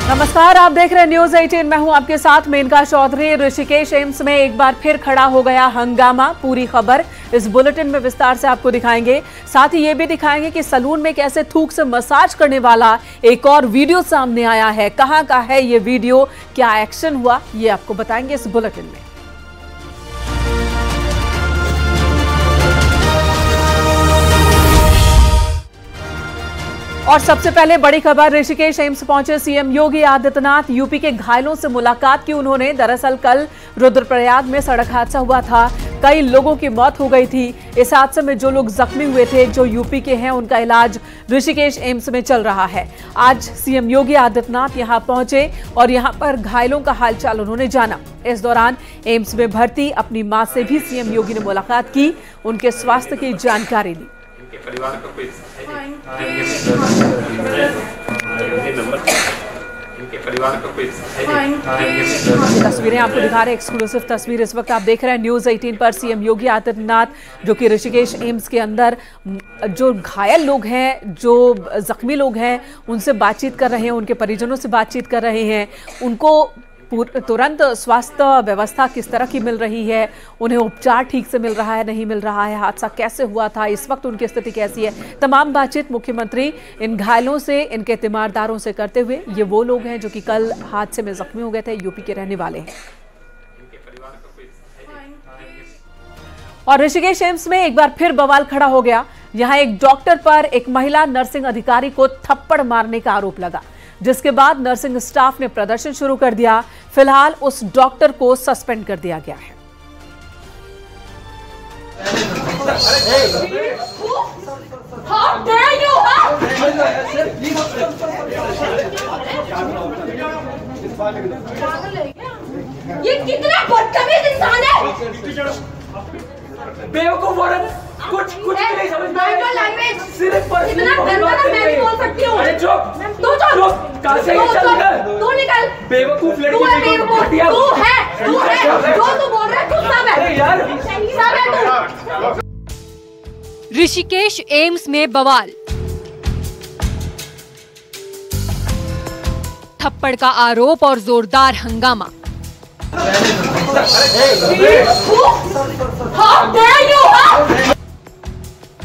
नमस्कार, आप देख रहे हैं न्यूज 18। मैं हूं आपके साथ मेनका चौधरी। ऋषिकेश एम्स में एक बार फिर खड़ा हो गया हंगामा। पूरी खबर इस बुलेटिन में विस्तार से आपको दिखाएंगे। साथ ही ये भी दिखाएंगे कि सलून में कैसे थूक से मसाज करने वाला एक और वीडियो सामने आया है। कहां का है ये वीडियो, क्या एक्शन हुआ, ये आपको बताएंगे इस बुलेटिन में। और सबसे पहले बड़ी खबर, ऋषिकेश एम्स पहुंचे सीएम योगी आदित्यनाथ। यूपी के घायलों से मुलाकात की उन्होंने। दरअसल कल रुद्रप्रयाग में सड़क हादसा हुआ था, कई लोगों की मौत हो गई थी। इस हादसे में जो लोग जख्मी हुए थे, जो यूपी के हैं, उनका इलाज ऋषिकेश एम्स में चल रहा है। आज सीएम योगी आदित्यनाथ यहां पहुंचे और यहां पर घायलों का हालचाल उन्होंने जाना। इस दौरान एम्स में भर्ती अपनी मां से भी सीएम योगी ने मुलाकात की, उनके स्वास्थ्य की जानकारी ली। तस्वीरें आपको दिखा रहे हैं, एक्सक्लूसिव तस्वीर इस वक्त आप देख रहे हैं न्यूज 18 पर। सीएम योगी आदित्यनाथ जो कि ऋषिकेश एम्स के अंदर जो घायल लोग हैं, जो जख्मी लोग हैं, उनसे बातचीत कर रहे हैं, उनके परिजनों से बातचीत कर रहे हैं। उनको तुरंत स्वास्थ्य व्यवस्था किस तरह की मिल रही है, उन्हें उपचार ठीक से मिल रहा है, नहीं मिल रहा है, हादसा कैसे हुआ था, इस वक्त उनकी स्थिति कैसी है, तमाम बातचीत मुख्यमंत्री इन घायलों से, इनके तीमारदारों से करते हुए। ये वो लोग हैं जो कि कल हादसे में जख्मी हो गए थे, यूपी के रहने वाले हैं। और ऋषिकेश एम्स में एक बार फिर बवाल खड़ा हो गया। यहां एक डॉक्टर पर एक महिला नर्सिंग अधिकारी को थप्पड़ मारने का आरोप लगा, जिसके बाद नर्सिंग स्टाफ ने प्रदर्शन शुरू कर दिया। फिलहाल उस डॉक्टर को सस्पेंड कर दिया गया है। ये कितना बदतमीज इंसान है, बेवकूफ औरत, कुछ भी नहीं समझ में लैंग्वेज, सिर्फ इतना गंदा मैं नहीं बोल सकती हूँ। अरे चुप, तू चुप, कहां से निकल, तू निकल, बेवकूफ लड़की, तू है बेवकूफ, तू है जो तू बोल रहा है, तू सब है। अरे यार, सब है तू। ऋषिकेश एम्स में बवाल, थप्पड़ का आरोप और जोरदार हंगामा।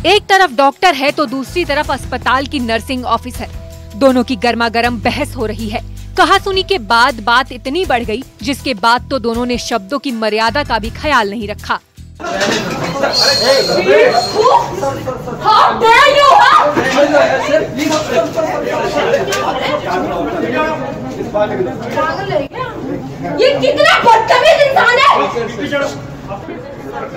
एक तरफ डॉक्टर है तो दूसरी तरफ अस्पताल की नर्सिंग ऑफिसर। दोनों की गर्मागर्म बहस हो रही है। कहासुनी के बाद बात इतनी बढ़ गई, जिसके बाद तो दोनों ने शब्दों की मर्यादा का भी ख्याल नहीं रखा। ये कितना बदतमीज इंसान है,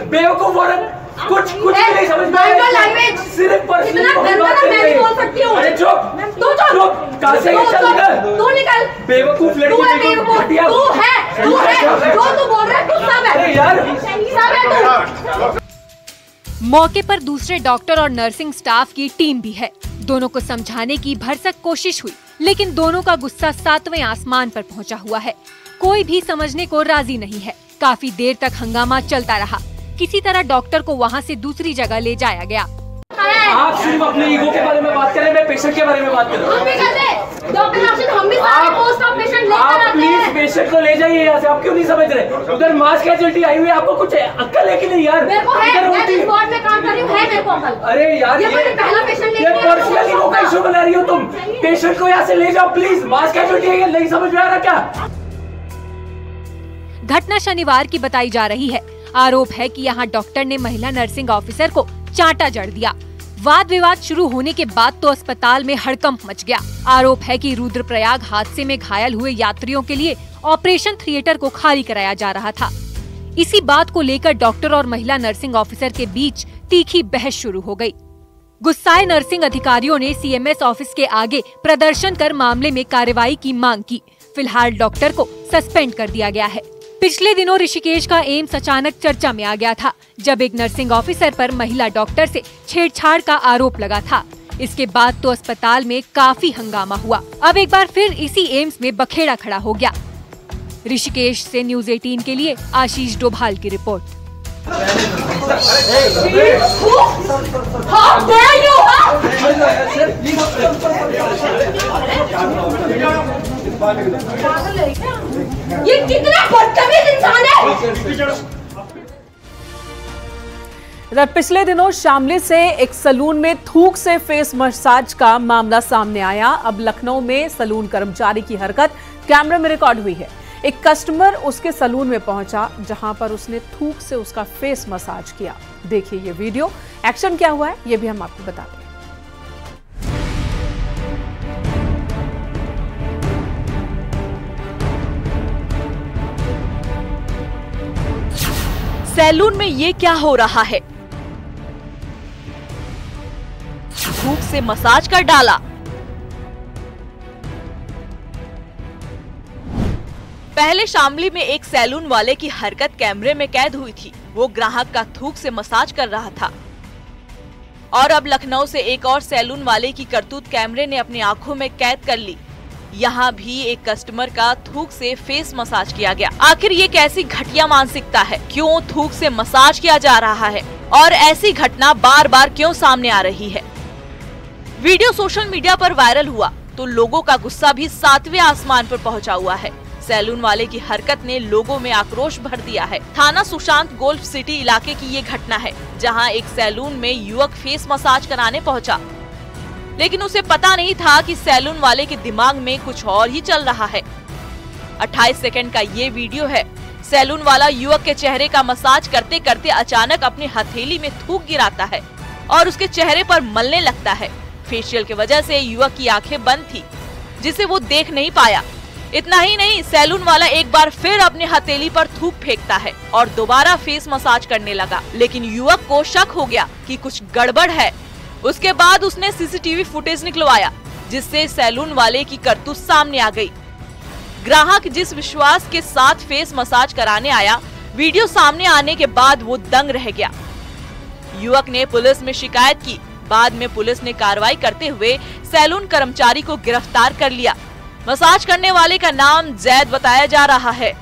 बेवकूफ औरत, कुछ भी नहीं समझ में लैंग्वेज, सिर्फ इतना गंदा मैं नहीं बोल सकती हूँ। अरे चुप, तू चुप, कहां से निकल, तू निकल, बेवकूफ लड़की, तू है बेवकूफ, तू है जो तू बोल रहा है, तू सब है। अरे यार, सब है तू। मौके पर दूसरे डॉक्टर और नर्सिंग स्टाफ की टीम भी है। दोनों को समझाने की भरसक कोशिश हुई, लेकिन दोनों का गुस्सा 7वें आसमान पर पहुंचा हुआ है। कोई भी समझने को राजी नहीं है। काफी देर तक हंगामा चलता रहा। किसी तरह डॉक्टर को वहां से दूसरी जगह ले जाया गया। आप सिर्फ अपने ईगो के बारे में बात करें, मैं पेशेंट के बारे में बात कर रहा हूँ। आप प्लीज पेशेंट को ले जाइए यहाँ से। आप क्यों नहीं समझ रहे? उधर मास कैजुअल्टी आई हुई है, आपको कुछ अक्ल है कि नहीं यार? अरे यार, ये पर्सनल ईगो का इशू बना रही हो तुम। पेशेंट को यहाँ से ले जाओ प्लीज, मास कैजुअल्टी है, नहीं समझ में आ रहा क्या? घटना शनिवार की बताई जा रही है। आरोप है कि यहाँ डॉक्टर ने महिला नर्सिंग ऑफिसर को चांटा जड़ दिया। वाद विवाद शुरू होने के बाद तो अस्पताल में हड़कंप मच गया। आरोप है कि रुद्रप्रयाग हादसे में घायल हुए यात्रियों के लिए ऑपरेशन थिएटर को खाली कराया जा रहा था। इसी बात को लेकर डॉक्टर और महिला नर्सिंग ऑफिसर के बीच तीखी बहस शुरू हो गई। गुस्साए नर्सिंग अधिकारियों ने सीएमएस ऑफिस के आगे प्रदर्शन कर मामले में कार्रवाई की मांग की। फिलहाल डॉक्टर को सस्पेंड कर दिया गया है। पिछले दिनों ऋषिकेश का एम्स अचानक चर्चा में आ गया था, जब एक नर्सिंग ऑफिसर पर महिला डॉक्टर से छेड़छाड़ का आरोप लगा था। इसके बाद तो अस्पताल में काफी हंगामा हुआ। अब एक बार फिर इसी एम्स में बखेड़ा खड़ा हो गया। ऋषिकेश से न्यूज 18 के लिए आशीष डोभाल की रिपोर्ट। ये कितना बदतमीज इंसान है। इधर पिछले दिनों शामली से एक सैलून में थूक से फेस मसाज का मामला सामने आया। अब लखनऊ में सैलून कर्मचारी की हरकत कैमरे में रिकॉर्ड हुई है। एक कस्टमर उसके सैलून में पहुंचा जहां पर उसने थूक से उसका फेस मसाज किया। देखिए ये वीडियो, एक्शन क्या हुआ है ये भी हम आपको बताते हैं। सैलून में ये क्या हो रहा है? थूक से मसाज कर डाला। पहले शामली में एक सैलून वाले की हरकत कैमरे में कैद हुई थी। वो ग्राहक का थूक से मसाज कर रहा था। और अब लखनऊ से एक और सैलून वाले की करतूत कैमरे ने अपनी आंखों में कैद कर ली। यहाँ भी एक कस्टमर का थूक से फेस मसाज किया गया। आखिर ये कैसी घटिया मानसिकता है? क्यों थूक से मसाज किया जा रहा है और ऐसी घटना बार बार क्यों सामने आ रही है? वीडियो सोशल मीडिया पर वायरल हुआ तो लोगों का गुस्सा भी 7वें आसमान पर पहुंचा हुआ है। सैलून वाले की हरकत ने लोगों में आक्रोश भर दिया है। थाना सुशांत गोल्फ सिटी इलाके की ये घटना है, जहां एक सैलून में युवक फेस मसाज कराने पहुंचा, लेकिन उसे पता नहीं था कि सैलून वाले के दिमाग में कुछ और ही चल रहा है। 28 सेकंड का ये वीडियो है। सैलून वाला युवक के चेहरे का मसाज करते करते अचानक अपनी हथेली में थूक गिराता है और उसके चेहरे पर मलने लगता है। फेशियल की वजह से युवक की आंखें बंद थी, जिसे वो देख नहीं पाया। इतना ही नहीं, सैलून वाला एक बार फिर अपने हथेली पर थूक फेंकता है और दोबारा फेस मसाज करने लगा, लेकिन युवक को शक हो गया कि कुछ गड़बड़ है। उसके बाद उसने सीसीटीवी फुटेज निकलवाया, जिससे सैलून वाले की करतूत सामने आ गई। ग्राहक जिस विश्वास के साथ फेस मसाज कराने आया, वीडियो सामने आने के बाद वो दंग रह गया। युवक ने पुलिस में शिकायत की। बाद में पुलिस ने कार्रवाई करते हुए सैलून कर्मचारी को गिरफ्तार कर लिया। मसाज करने वाले का नाम जैद बताया जा रहा है।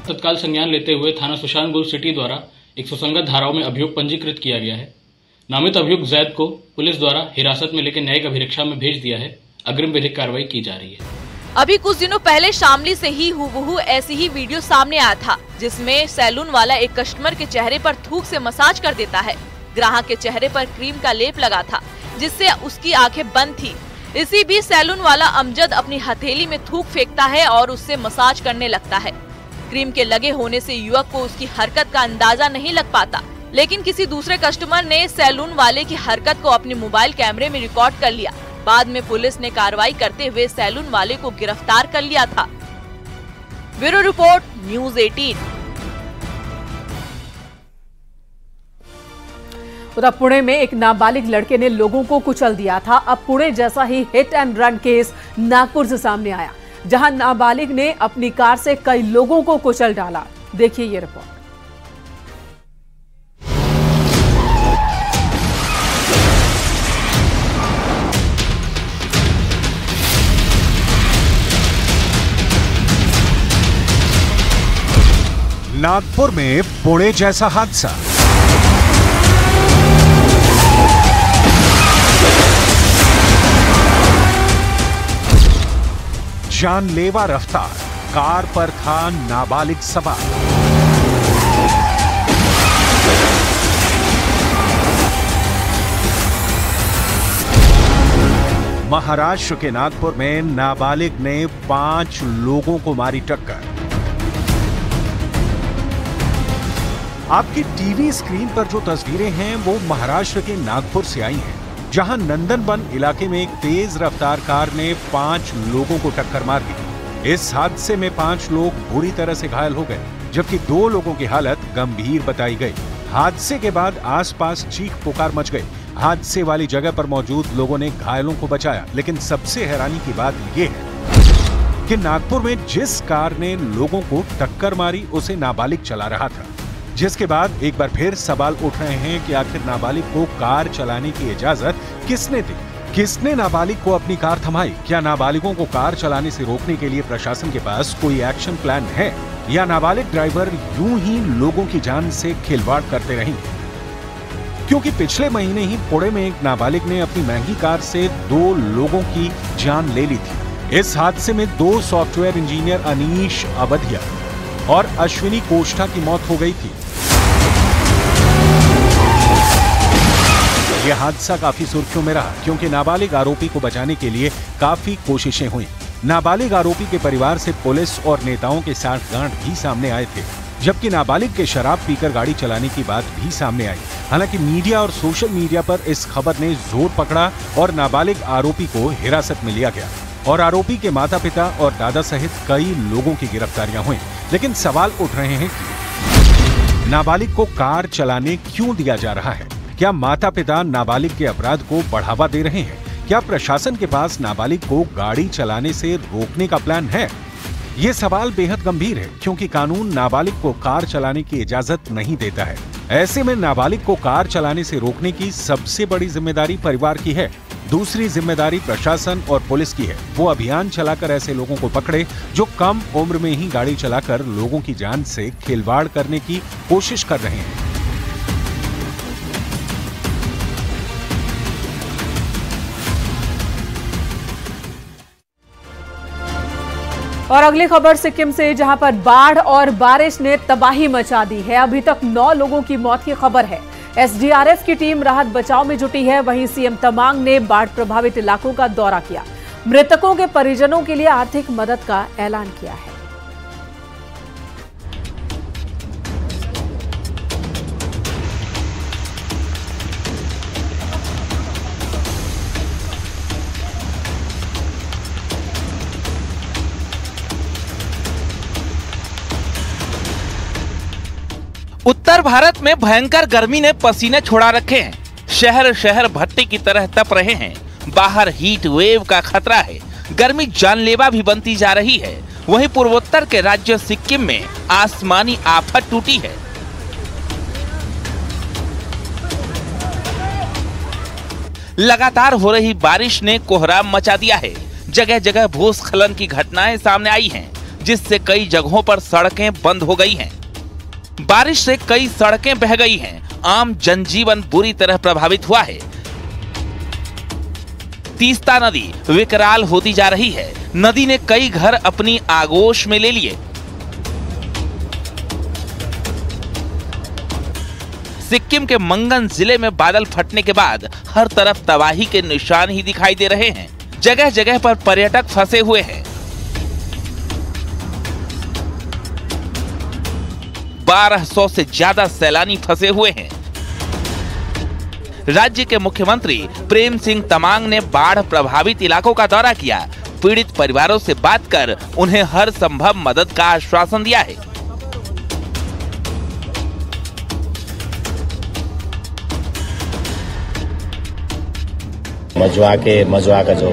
तत्काल संज्ञान लेते हुए थाना सुशांत गोल्फ सिटी द्वारा एक सुसंगत धाराओं में अभियोग पंजीकृत किया गया है। नामित अभियुक्त जैद को पुलिस द्वारा हिरासत में लेकर न्यायिक अभिरक्षा में भेज दिया है। अग्रिम विधिक कार्रवाई की जा रही है। अभी कुछ दिनों पहले शामली से ही हूबहू ऐसी ही वीडियो सामने आया था, जिसमें सैलून वाला एक कस्टमर के चेहरे पर थूक से मसाज कर देता है। ग्राहक के चेहरे पर क्रीम का लेप लगा था, जिससे उसकी आंखें बंद थी। इसी बीच सैलून वाला अमजद अपनी हथेली में थूक फेंकता है और उससे मसाज करने लगता है। क्रीम के लगे होने से युवक को उसकी हरकत का अंदाजा नहीं लग पाता, लेकिन किसी दूसरे कस्टमर ने सैलून वाले की हरकत को अपने मोबाइल कैमरे में रिकॉर्ड कर लिया। बाद में पुलिस ने कार्रवाई करते हुए सैलून वाले को गिरफ्तार कर लिया था। Bureau report, news 18। उधर पुणे में एक नाबालिग लड़के ने लोगों को कुचल दिया था। अब पुणे जैसा ही hit and run case Nagpur से सामने आया, जहां नाबालिग ने अपनी कार से कई लोगों को कुचल डाला। देखिए ये रिपोर्ट। नागपुर में पुणे जैसा हादसा। जानलेवा रफ्तार, कार पर था नाबालिग सवार। महाराष्ट्र के नागपुर में नाबालिग ने 5 लोगों को मारी टक्कर। आपकी टीवी स्क्रीन पर जो तस्वीरें हैं वो महाराष्ट्र के नागपुर से आई हैं, जहां नंदनवन इलाके में एक तेज रफ्तार कार ने 5 लोगों को टक्कर मार दी। इस हादसे में 5 लोग बुरी तरह से घायल हो गए, जबकि 2 लोगों की हालत गंभीर बताई गई। हादसे के बाद आसपास चीख पुकार मच गई। हादसे वाली जगह पर मौजूद लोगों ने घायलों को बचाया, लेकिन सबसे हैरानी की बात यह है कि नागपुर में जिस कार ने लोगों को टक्कर मारी उसे नाबालिग चला रहा था, जिसके बाद एक बार फिर सवाल उठ रहे हैं कि आखिर नाबालिग को कार चलाने की इजाजत किसने दी? किसने नाबालिग को अपनी कार थमाई? क्या नाबालिगों को कार चलाने से रोकने के लिए प्रशासन के पास कोई एक्शन प्लान है, या नाबालिग ड्राइवर यूं ही लोगों की जान से खिलवाड़ करते रहेंगे? क्योंकि पिछले महीने ही पुणे में एक नाबालिग ने अपनी महंगी कार से 2 लोगों की जान ले ली थी। इस हादसे में 2 सॉफ्टवेयर इंजीनियर अनीश अबधिया और अश्विनी कोष्ठा की मौत हो गई थी। यह हादसा काफी सुर्खियों में रहा क्योंकि नाबालिग आरोपी को बचाने के लिए काफी कोशिशें हुई। नाबालिग आरोपी के परिवार से पुलिस और नेताओं के साठगांठ भी सामने आए थे, जबकि नाबालिग के शराब पीकर गाड़ी चलाने की बात भी सामने आई। हालांकि मीडिया और सोशल मीडिया पर इस खबर ने जोर पकड़ा और नाबालिग आरोपी को हिरासत में लिया गया और आरोपी के माता पिता और दादा सहित कई लोगों की गिरफ्तारियां हुई। लेकिन सवाल उठ रहे हैं कि नाबालिग को कार चलाने क्यों दिया जा रहा है? क्या माता पिता नाबालिग के अपराध को बढ़ावा दे रहे हैं? क्या प्रशासन के पास नाबालिग को गाड़ी चलाने से रोकने का प्लान है? ये सवाल बेहद गंभीर है क्योंकि कानून नाबालिग को कार चलाने की इजाजत नहीं देता है। ऐसे में नाबालिग को कार चलाने से रोकने की सबसे बड़ी जिम्मेदारी परिवार की है। दूसरी जिम्मेदारी प्रशासन और पुलिस की है। वो अभियान चलाकर ऐसे लोगों को पकड़े जो कम उम्र में ही गाड़ी चलाकर लोगों की जान से खिलवाड़ करने की कोशिश कर रहे हैं। और अगली खबर सिक्किम से, जहां पर बाढ़ और बारिश ने तबाही मचा दी है। अभी तक 9 लोगों की मौत की खबर है। एसडीआरएफ की टीम राहत बचाव में जुटी है। वहीं सीएम तमांग ने बाढ़ प्रभावित इलाकों का दौरा किया। मृतकों के परिजनों के लिए आर्थिक मदद का ऐलान किया है। उत्तर भारत में भयंकर गर्मी ने पसीने छुड़ा रखे हैं। शहर शहर भट्टी की तरह तप रहे हैं। बाहर हीट वेव का खतरा है। गर्मी जानलेवा भी बनती जा रही है। वहीं पूर्वोत्तर के राज्य सिक्किम में आसमानी आफत टूटी है। लगातार हो रही बारिश ने कोहराम मचा दिया है। जगह जगह भूस्खलन की घटनाएं सामने आई हैं, जिससे कई जगहों पर सड़कें बंद हो गई हैं। बारिश से कई सड़कें बह गई हैं। आम जनजीवन बुरी तरह प्रभावित हुआ है। तीस्ता नदी विकराल होती जा रही है। नदी ने कई घर अपनी आगोश में ले लिए। सिक्किम के मंगन जिले में बादल फटने के बाद हर तरफ तबाही के निशान ही दिखाई दे रहे हैं। जगह जगह पर पर्यटक फंसे हुए हैं। 1200 से ज्यादा सैलानी फंसे हुए हैं। राज्य के मुख्यमंत्री प्रेम सिंह तमांग ने बाढ़ प्रभावित इलाकों का दौरा किया। पीड़ित परिवारों से बात कर उन्हें हर संभव मदद का आश्वासन दिया है। मजुआ का जो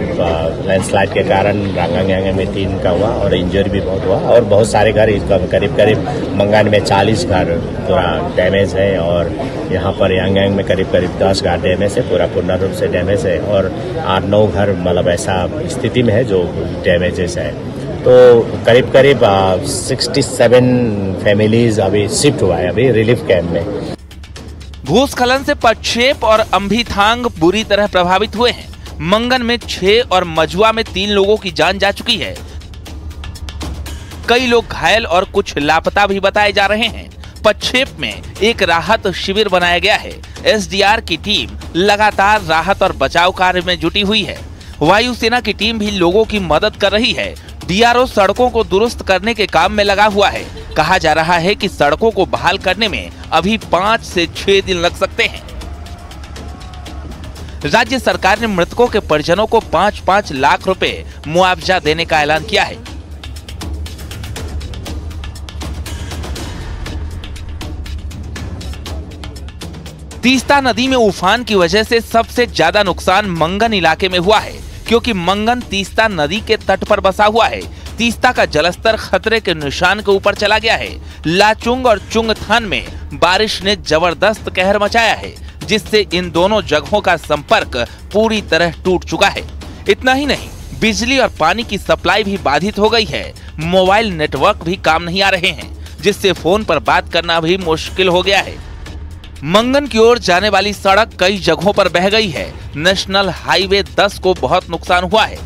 लैंडस्लाइड के कारण रांगांग में 3 का हुआ और इंजरी भी बहुत हुआ और बहुत सारे घर करीब मंगान में 40 घर पूरा डैमेज है और यहाँ पर यांगांग में करीब 10 घर डैमेज है, पूरा पूर्ण रूप से डैमेज है और 8-9 घर मतलब ऐसा स्थिति में है जो डैमेजेस है। तो करीब 67 फैमिलीज अभी शिफ्ट हुआ है अभी रिलीफ कैंप में। भूस्खलन से पक्षेप और अंभीथांग बुरी तरह प्रभावित हुए हैं। मंगन में 6 और मजुआ में 3 लोगों की जान जा चुकी है। कई लोग घायल और कुछ लापता भी बताए जा रहे हैं। पक्षेप में एक राहत शिविर बनाया गया है। एसडीआर की टीम लगातार राहत और बचाव कार्य में जुटी हुई है। वायुसेना की टीम भी लोगों की मदद कर रही है। डीआरओ सड़कों को दुरुस्त करने के काम में लगा हुआ है। कहा जा रहा है कि सड़कों को बहाल करने में अभी 5 से 6 दिन लग सकते हैं। राज्य सरकार ने मृतकों के परिजनों को 5-5 लाख रुपए मुआवजा देने का ऐलान किया है। तीस्ता नदी में उफान की वजह से सबसे ज्यादा नुकसान मंगन इलाके में हुआ है, क्योंकि मंगन तीस्ता नदी के तट पर बसा हुआ है। तीस्ता का जलस्तर खतरे के निशान के ऊपर चला गया है। लाचुंग और चुंगथान में बारिश ने जबरदस्त कहर मचाया है, जिससे इन दोनों जगहों का संपर्क पूरी तरह टूट चुका है। इतना ही नहीं, बिजली और पानी की सप्लाई भी बाधित हो गई है। मोबाइल नेटवर्क भी काम नहीं आ रहे हैं, जिससे फोन पर बात करना भी मुश्किल हो गया है। मंगन की ओर जाने वाली सड़क कई जगहों पर बह गई है। नेशनल हाईवे 10 को बहुत नुकसान हुआ है।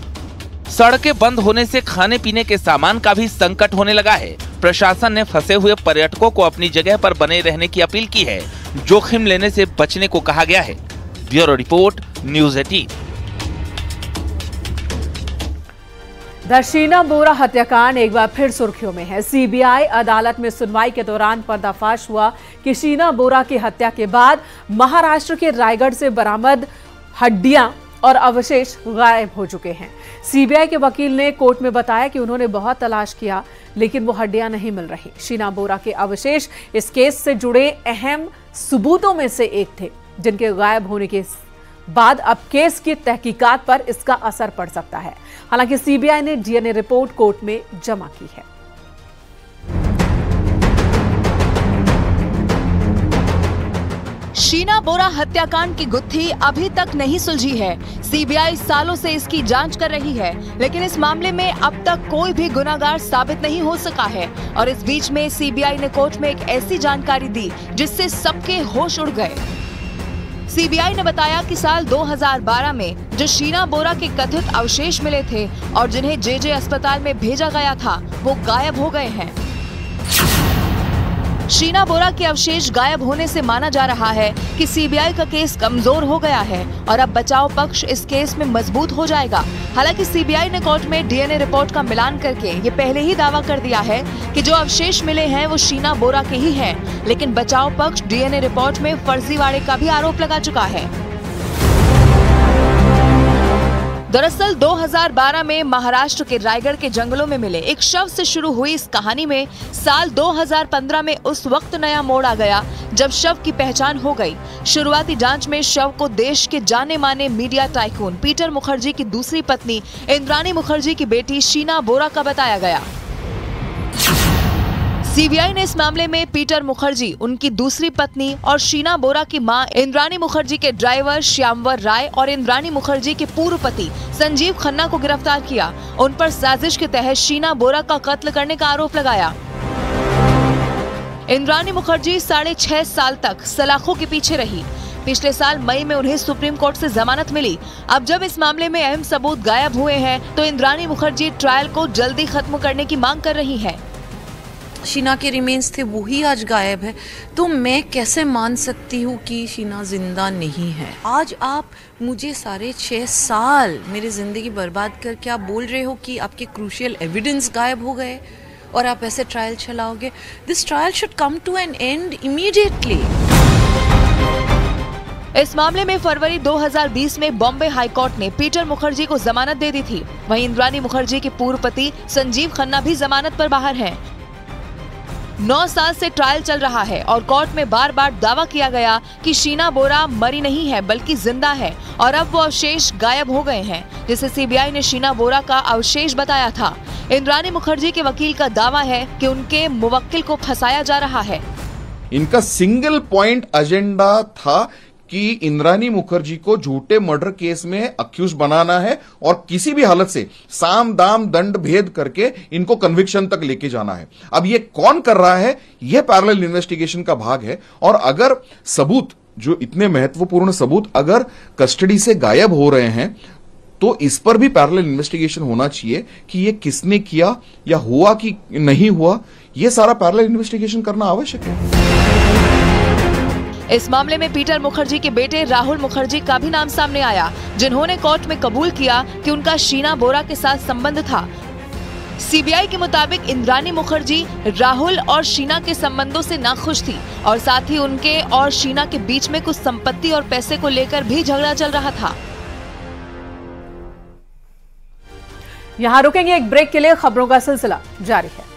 सड़कें बंद होने से खाने पीने के सामान का भी संकट होने लगा है। प्रशासन ने फंसे हुए पर्यटकों को अपनी जगह पर बने रहने की अपील की है। जोखिम लेने से बचने को कहा गया है। Bureau report, news 18। The Sheena Bora हत्याकांड एक बार फिर सुर्खियों में है। सीबीआई अदालत में सुनवाई के दौरान पर्दाफाश हुआ कि शीना बोरा की हत्या के बाद महाराष्ट्र के रायगढ़ से बरामद हड्डियां और अवशेष गायब हो चुके हैं। सीबीआई के वकील ने कोर्ट में बताया कि उन्होंने बहुत तलाश किया, लेकिन वो हड्डियां नहीं मिल रही। शीना बोरा के अवशेष इस केस से जुड़े अहम सबूतों में से एक थे, जिनके गायब होने के बाद अब केस की तहकीकात पर इसका असर पड़ सकता है। हालांकि सीबीआई ने डीएनए रिपोर्ट कोर्ट में जमा की है। शीना बोरा हत्याकांड की गुत्थी अभी तक नहीं सुलझी है। सीबीआई सालों से इसकी जांच कर रही है, लेकिन इस मामले में अब तक कोई भी गुनाहगार साबित नहीं हो सका है। और इस बीच में सीबीआई ने कोर्ट में एक ऐसी जानकारी दी जिससे सबके होश उड़ गए। सीबीआई ने बताया कि साल 2012 में जो शीना बोरा के कथित अवशेष मिले थे और जिन्हें जेजे अस्पताल में भेजा गया था, वो गायब हो गए हैं। शीना बोरा के अवशेष गायब होने से माना जा रहा है कि सीबीआई का केस कमजोर हो गया है और अब बचाव पक्ष इस केस में मजबूत हो जाएगा। हालांकि सीबीआई ने कोर्ट में डीएनए रिपोर्ट का मिलान करके ये पहले ही दावा कर दिया है कि जो अवशेष मिले हैं वो शीना बोरा के ही हैं, लेकिन बचाव पक्ष डीएनए रिपोर्ट में फर्जीवाड़े का भी आरोप लगा चुका है। दरअसल 2012 में महाराष्ट्र के रायगढ़ के जंगलों में मिले एक शव से शुरू हुई इस कहानी में साल 2015 में उस वक्त नया मोड़ आ गया जब शव की पहचान हो गई। शुरुआती जांच में शव को देश के जाने माने मीडिया टाइकून पीटर मुखर्जी की दूसरी पत्नी इंद्राणी मुखर्जी की बेटी शीना बोरा का बताया गया। सीबीआई ने इस मामले में पीटर मुखर्जी, उनकी दूसरी पत्नी और शीना बोरा की मां इंद्राणी मुखर्जी के ड्राइवर श्यामवर राय और इंद्राणी मुखर्जी के पूर्व पति संजीव खन्ना को गिरफ्तार किया। उन पर साजिश के तहत शीना बोरा का कत्ल करने का आरोप लगाया। इंद्राणी मुखर्जी 6.5 साल तक सलाखों के पीछे रही। पिछले साल मई में उन्हें सुप्रीम कोर्ट से जमानत मिली। अब जब इस मामले में अहम सबूत गायब हुए हैं तो इंद्राणी मुखर्जी ट्रायल को जल्दी खत्म करने की मांग कर रही है। शीना के रिमेन्स थे, वो ही आज गायब है, तो मैं कैसे मान सकती हूँ कि शीना जिंदा नहीं है। आज आप मुझे 6.5 साल मेरी जिंदगी बर्बाद करके आप बोल रहे हो कि आपके क्रूशियल एविडेंस गायब हो गए और आप ऐसे ट्रायल चलाओगे। This trial should come to an end immediately. इस मामले में फरवरी 2020 में बॉम्बे हाईकोर्ट ने पीटर मुखर्जी को जमानत दे दी थी। वहीं इंद्राणी मुखर्जी के पूर्व पति संजीव खन्ना भी जमानत पर बाहर हैं। 9 साल से ट्रायल चल रहा है और कोर्ट में बार बार दावा किया गया कि शीना बोरा मरी नहीं है बल्कि जिंदा है और अब वो अवशेष गायब हो गए हैं, जिसे सीबीआई ने शीना बोरा का अवशेष बताया था। इंद्राणी मुखर्जी के वकील का दावा है कि उनके मुवक्किल को फंसाया जा रहा है। इनका सिंगल पॉइंट एजेंडा था कि इंद्राणी मुखर्जी को झूठे मर्डर केस में अक्यूज बनाना है और किसी भी हालत से साम दाम दंड भेद करके इनको कन्विक्शन तक लेके जाना है। अब ये कौन कर रहा है, यह पैरेलल इन्वेस्टिगेशन का भाग है। और अगर सबूत, जो इतने महत्वपूर्ण सबूत अगर कस्टडी से गायब हो रहे हैं, तो इस पर भी पैरेलल इन्वेस्टिगेशन होना चाहिए कि ये किसने किया या हुआ कि नहीं हुआ। यह सारा पैरेलल इन्वेस्टिगेशन करना आवश्यक है। इस मामले में पीटर मुखर्जी के बेटे राहुल मुखर्जी का भी नाम सामने आया, जिन्होंने कोर्ट में कबूल किया कि उनका शीना बोरा के साथ संबंध था। सीबीआई के मुताबिक इंद्राणी मुखर्जी राहुल और शीना के संबंधों से नाखुश थी और साथ ही उनके और शीना के बीच में कुछ संपत्ति और पैसे को लेकर भी झगड़ा चल रहा था। यहां रुकेंगे एक ब्रेक के लिए, खबरों का सिलसिला जारी है।